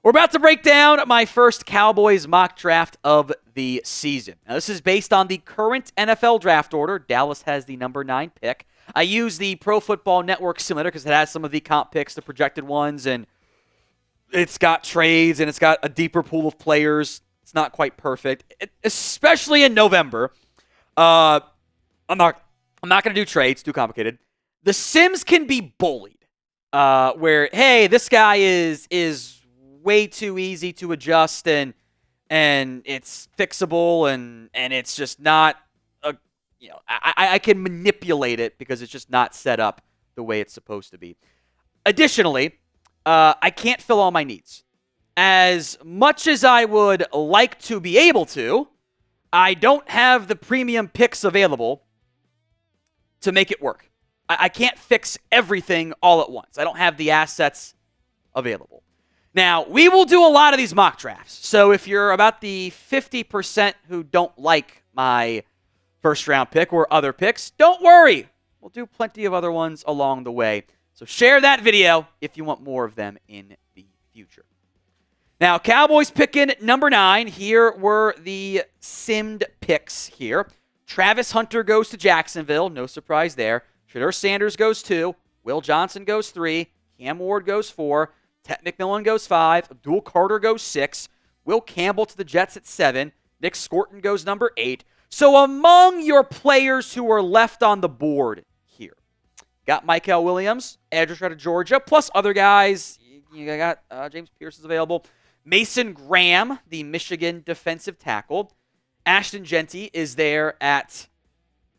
We're about to break down my first Cowboys mock draft of the season. Now, this is based on the current NFL draft order. Dallas has the number 9 pick. I use the Pro Football Network simulator because it has some of the comp picks, the projected ones, and it's got trades, and it's got a deeper pool of players. It's not quite perfect, especially in November. I'm not going to do trades, too complicated. The Sims can be bullied, where, hey, this guy is way too easy to adjust, and it's fixable, and it's just not I can manipulate it because it's just not set up the way it's supposed to be. Additionally, I can't fill all my needs. As much as I would like to be able to, I don't have the premium picks available to make it work. I can't fix everything all at once. I don't have the assets available. Now, we will do a lot of these mock drafts. So if you're about the 50% who don't like my first-round pick or other picks, don't worry. We'll do plenty of other ones along the way. So share that video if you want more of them in the future. Now, Cowboys picking number 9. Here were the simmed picks here. Travis Hunter goes to Jacksonville. No surprise there. Shedeur Sanders goes 2. Will Johnson goes 3. Cam Ward goes 4. Tet McMillan goes 5. Abdul Carter goes 6. Will Campbell to the Jets at 7. Nick Scorton goes number 8. So among your players who are left on the board here, got Michael Williams, edge rusher out of Georgia, plus other guys. You got James Pierce is available. Mason Graham, the Michigan defensive tackle. Ashton Jeanty is there out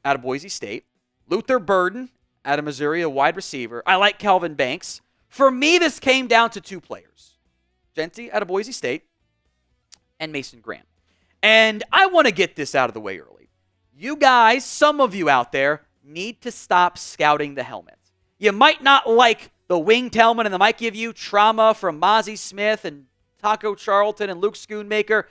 of Boise State. Luther Burden out of Missouri, a wide receiver. I like Kelvin Banks. For me, this came down to 2 players. Jeanty out of Boise State and Mason Graham. And I want to get this out of the way early. You guys, some of you out there, need to stop scouting the helmet. You might not like the winged helmet, and they might give you trauma from Mozzie Smith and Taco Charlton and Luke Schoonmaker.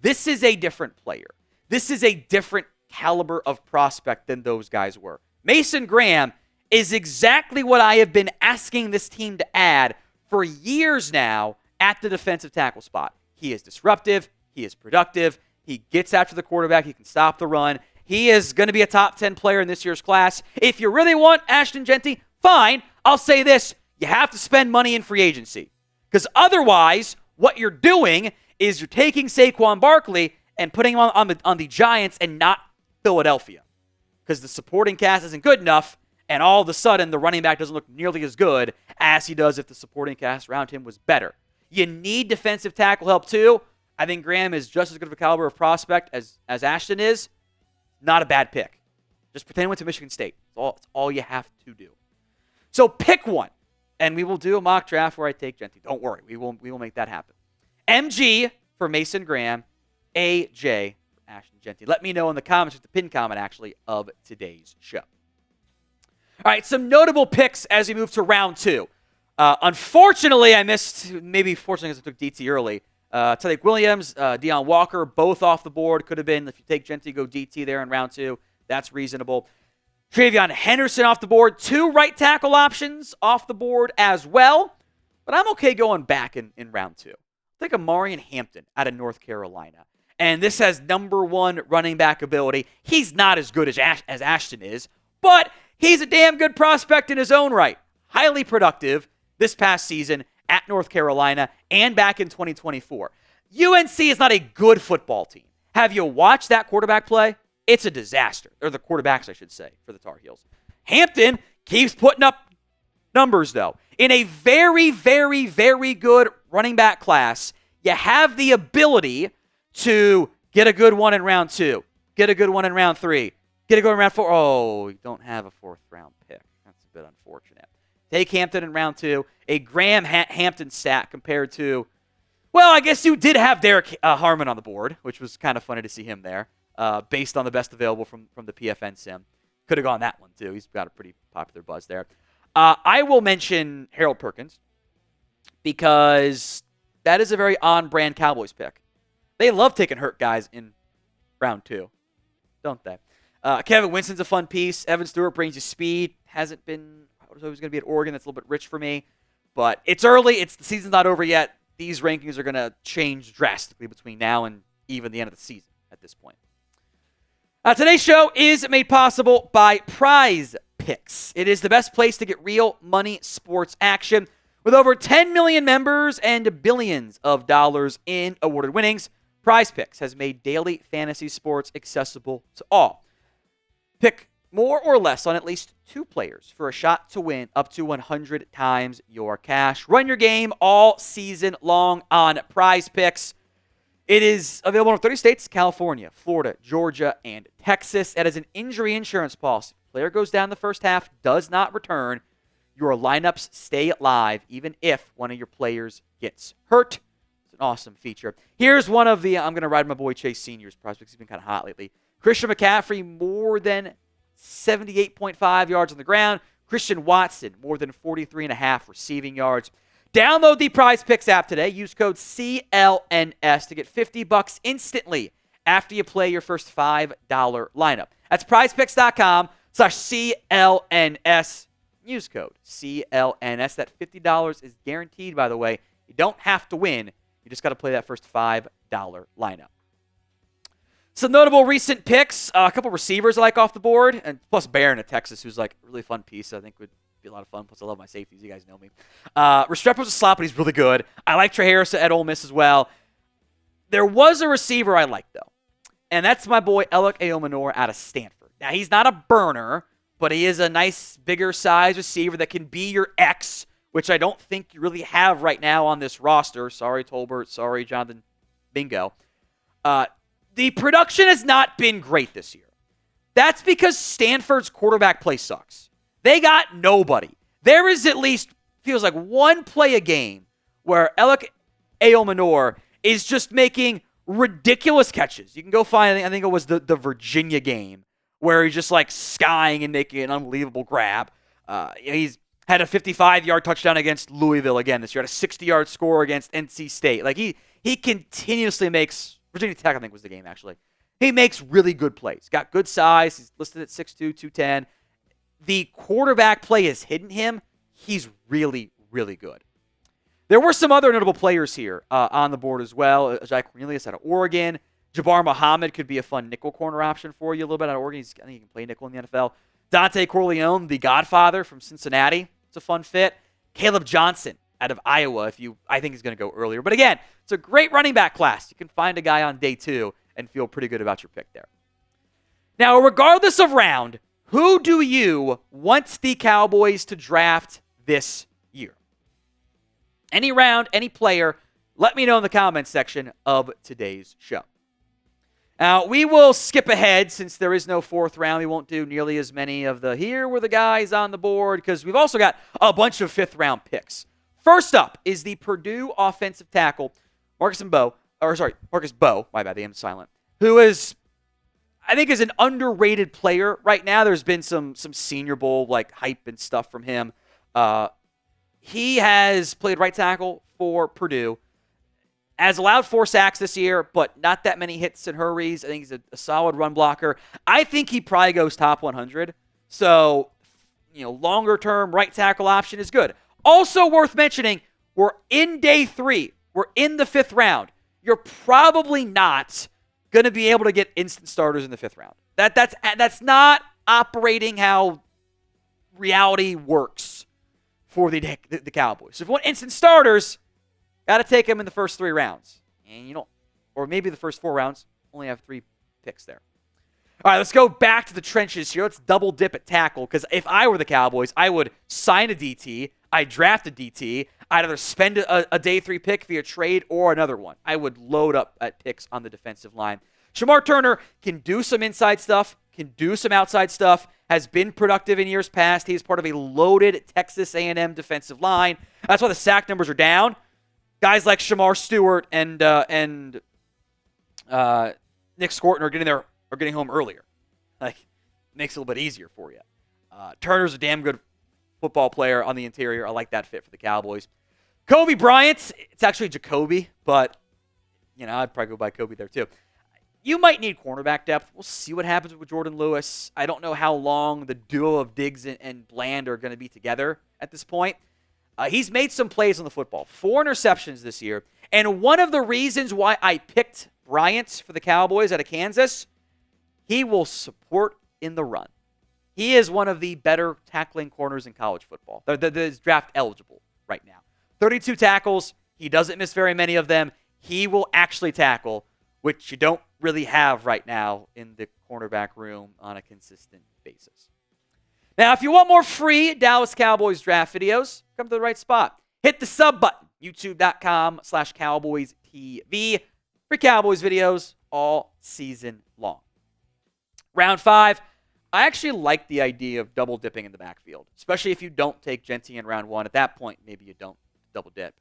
This is a different player. This is a different caliber of prospect than those guys were. Mason Graham is exactly what I have been asking this team to add for years now at the defensive tackle spot. He is disruptive. He is productive. He gets after the quarterback. He can stop the run. He is going to be a top 10 player in this year's class. If you really want Ashton Jeanty, fine. I'll say this. You have to spend money in free agency. Because otherwise, what you're doing is you're taking Saquon Barkley and putting him on the Giants and not Philadelphia. Because the supporting cast isn't good enough, and all of a sudden the running back doesn't look nearly as good as he does if the supporting cast around him was better. You need defensive tackle help too. I think Graham is just as good of a caliber of prospect as Ashton is. Not a bad pick. Just pretend he went to Michigan State. It's all you have to do. So pick one, and we will do a mock draft where I take Jeanty. Don't worry, we will make that happen. MG for Mason Graham, AJ for Ashton Jeanty. Let me know in the comments, with the pinned comment actually, of today's show. All right, some notable picks as we move to round 2. Unfortunately, I missed, maybe fortunately because I took DT early. Tariq Williams, Deion Walker, both off the board. Could have been, if you take Jeanty, go DT there in round 2. That's reasonable. Travion Henderson off the board. 2 right tackle options off the board as well. But I'm okay going back in round 2. I think Omarion Hampton out of North Carolina. And this has number 1 running back ability. He's not as good as Ashton is, but he's a damn good prospect in his own right. Highly productive this past season at North Carolina and back in 2024. UNC is not a good football team. Have you watched that quarterback play? It's a disaster. Or the quarterbacks, I should say, for the Tar Heels. Hampton keeps putting up numbers, though. In a very, very, very good running back class, you have the ability to get a good one in round 2, get a good one in round 3, get a good one in round 4. Oh, you don't have a 4th-round pick. That's a bit unfortunate. Take Hampton in round 2. A Graham Hampton stat compared to, well, I guess you did have Derek Harmon on the board, which was kind of funny to see him there, based on the best available from the PFN sim. Could have gone that one, too. He's got a pretty popular buzz there. I will mention Harold Perkins because that is a very on-brand Cowboys pick. They love taking hurt guys in round 2, don't they? Kevin Winston's a fun piece. Evan Stewart brings you speed. I was always going to be at Oregon. That's a little bit rich for me. But it's early. The season's not over yet. these rankings are going to change drastically between now and even the end of the season at this point. Today's show is made possible by Prize Picks. It is the best place to get real money sports action. With over 10 million members and billions of dollars in awarded winnings, Prize Picks has made daily fantasy sports accessible to all. Pick more or less on at least 2 players for a shot to win up to 100 times your cash. Run your game all season long on Prize Picks. It is available in 30 states: California, Florida, Georgia, and Texas. It has an injury insurance policy. Player goes down the first half, does not return. Your lineups stay live even if one of your players gets hurt. It's an awesome feature. Here's one of the, I'm going to ride my boy Chase Sr.'s prospects. He's been kind of hot lately. Christian McCaffrey, more than 78.5 yards on the ground. Christian Watson, more than 43.5 receiving yards. Download the Prize Picks app today. Use code CLNS to get $50 instantly after you play your first $5 lineup. That's prizepicks.com/CLNS. Use code CLNS. That $50 is guaranteed, by the way. You don't have to win. You just got to play that first $5 lineup. Some notable recent picks. A couple receivers I like off the board. And plus Barron at Texas, who's like a really fun piece. I think would be a lot of fun. Plus I love my safeties. You guys know me. Restrepo's a slot, but he's really good. I like Trey Harris at Ole Miss as well. There was a receiver I like, though. And that's my boy Elic Ayomanor out of Stanford. Now, he's not a burner, but he is a nice, bigger size receiver that can be your X, which I don't think you really have right now on this roster. Sorry, Tolbert. Sorry, Jonathan Bingo. The production has not been great this year. That's because Stanford's quarterback play sucks. They got nobody. There is at least, feels like, one play a game where Elic Ayomanor is just making ridiculous catches. You can go find, I think it was the Virginia game, where he's just like skying and making an unbelievable grab. He's had a 55-yard touchdown against Louisville again this year, had a 60-yard score against NC State. Like he continuously makes, Virginia Tech I think was the game actually. He makes really good plays. Got good size. He's listed at 6'2", 210. The quarterback play has hidden him. He's really, really good. There were some other notable players here on the board as well. Jack Cornelius out of Oregon. Jabbar Muhammad could be a fun nickel corner option for you a little bit out of Oregon. I think he can play nickel in the NFL. Dante Corleone, the Godfather from Cincinnati. It's a fun fit. Caleb Johnson out of Iowa. I think he's going to go earlier. But again, it's a great running back class. You can find a guy on day 2 and feel pretty good about your pick there. Now, regardless of round, who do you want the Cowboys to draft this year? Any round, any player, let me know in the comments section of today's show. Now, we will skip ahead since there is no 4th round. We won't do nearly as many of the here were the guys on the board because we've also got a bunch of 5th round picks. First up is the Purdue offensive tackle, Marcus Mbow, my bad, the M silent, who is, I think, is an underrated player right now. There's been some Senior Bowl like hype and stuff from him. He has played right tackle for Purdue. Has allowed 4 sacks this year, but not that many hits and hurries. I think he's a solid run blocker. I think he probably goes top 100. So, longer term right tackle option is good. Also worth mentioning, we're in day 3. We're in the 5th round. You're probably not going to be able to get instant starters in the 5th round. That's not operating how reality works for the Cowboys. So if you want instant starters, got to take them in the first 3 rounds. And or maybe the first 4 rounds, only have 3 picks there. All right, let's go back to the trenches here. Let's double dip at tackle, because if I were the Cowboys, I would sign a DT. I'd draft a DT. I'd either spend a day 3 pick via trade or another one. I would load up at picks on the defensive line. Shemar Turner can do some inside stuff, can do some outside stuff, has been productive in years past. He is part of a loaded Texas A&M defensive line. That's why the sack numbers are down. Guys like Shemar Stewart and Nick Scorton are getting home earlier. Makes it a little bit easier for you. Turner's a damn good football player on the interior. I like that fit for the Cowboys. Cobee Bryant, it's actually Jacoby, but I'd probably go by Cobee there too. You might need cornerback depth. We'll see what happens with Jordan Lewis. I don't know how long the duo of Diggs and Bland are going to be together at this point. He's made some plays on the football. 4 interceptions this year. And one of the reasons why I picked Bryant for the Cowboys out of Kansas, he will support in the run. He is one of the better tackling corners in college football. They're draft eligible right now. 32 tackles. He doesn't miss very many of them. He will actually tackle, which you don't really have right now in the cornerback room on a consistent basis. Now, if you want more free Dallas Cowboys draft videos, come to the right spot. Hit the sub button, youtube.com/CowboysTV. Free Cowboys videos all season long. Round 5, I actually like the idea of double dipping in the backfield, especially if you don't take Genty in round 1. At that point, maybe you don't double dip.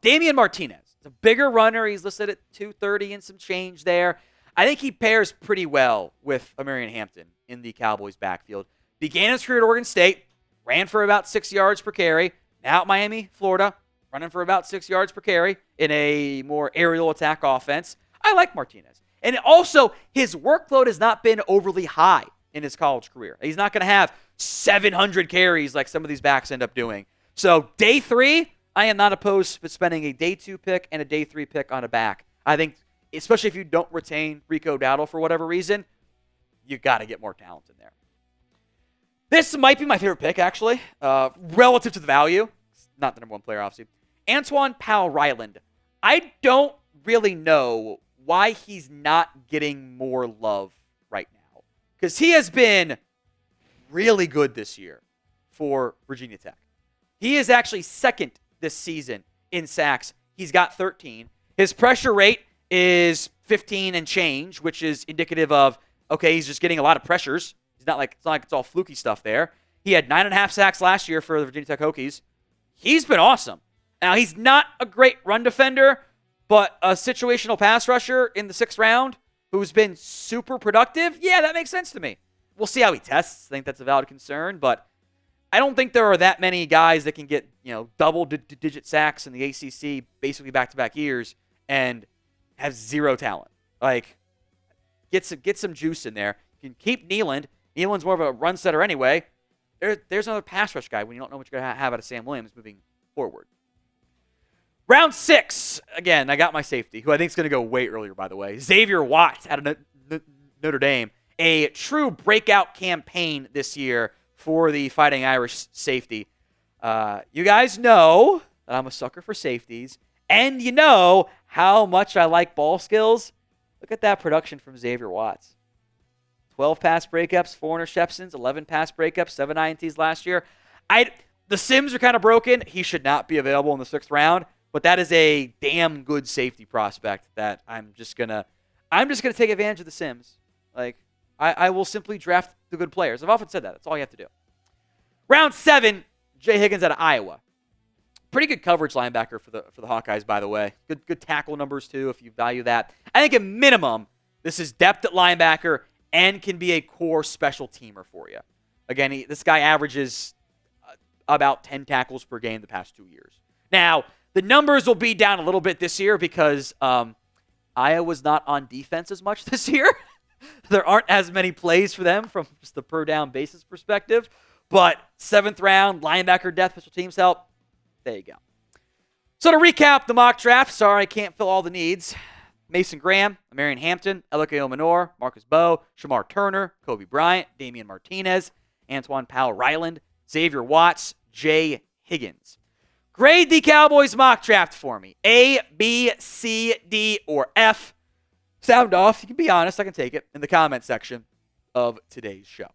Damien Martinez, a bigger runner. He's listed at 230 and some change there. I think he pairs pretty well with Omarion Hampton in the Cowboys backfield. Began his career at Oregon State, ran for about 6 yards per carry. Now at Miami, Florida, running for about 6 yards per carry in a more aerial attack offense. I like Martinez. And also, his workload has not been overly high in his college career. He's not going to have 700 carries like some of these backs end up doing. So day 3, I am not opposed to spending a day 2 pick and a day 3 pick on a back. I think, especially if you don't retain Rico Dowdle for whatever reason, you got to get more talent in there. This might be my favorite pick, actually, relative to the value. Not the number 1 player, obviously. Antoine Powell-Ryland. I don't really know why he's not getting more love right now, because he has been really good this year for Virginia Tech. He is actually second this season in sacks. He's got 13. His pressure rate is 15 and change, which is indicative of, okay, he's just getting a lot of pressures. It's not like it's all fluky stuff there. He had 9.5 sacks last year for the Virginia Tech Hokies. He's been awesome. Now, he's not a great run defender, but a situational pass rusher in the 6th round who's been super productive, yeah, that makes sense to me. We'll see how he tests. I think that's a valid concern, but I don't think there are that many guys that can get, double-digit sacks in the ACC basically back-to-back years and have zero talent. Like, get some juice in there. You can keep Nealand. Nealand's more of a run setter anyway. There's another pass rush guy when you don't know what you're going to have out of Sam Williams moving forward. Round 6, again, I got my safety, who I think is going to go way earlier, by the way. Xavier Watts out of Notre Dame. A true breakout campaign this year for the Fighting Irish safety. You guys know that I'm a sucker for safeties, and you know how much I like ball skills. Look at that production from Xavier Watts. 12 pass breakups, 4 interceptions, 11 pass breakups, 7 INTs last year. The Sims are kind of broken. He should not be available in the 6th round. But that is a damn good safety prospect that I'm just gonna take advantage of the Sims. Like, I will simply draft the good players. I've often said that. That's all you have to do. Round 7, Jay Higgins out of Iowa. Pretty good coverage linebacker for the Hawkeyes, by the way. Good tackle numbers too, if you value that. I think at minimum, this is depth at linebacker and can be a core special teamer for you. Again, this guy averages about 10 tackles per game the past 2 years. Now, the numbers will be down a little bit this year because Iowa's not on defense as much this year. There aren't as many plays for them from just the per down basis perspective. But 7th round, linebacker depth, special teams help. There you go. So to recap the mock draft, sorry I can't fill all the needs. Mason Graham, Omarion Hampton, Elic Ayomanor, Marcus Mbow, Shemar Turner, Cobee Bryant, Damien Martinez, Antoine Powell-Ryland, Xavier Watts, Jay Higgins. Grade the Cowboys mock draft for me. A, B, C, D, or F. Sound off. You can be honest. I can take it in the comment section of today's show.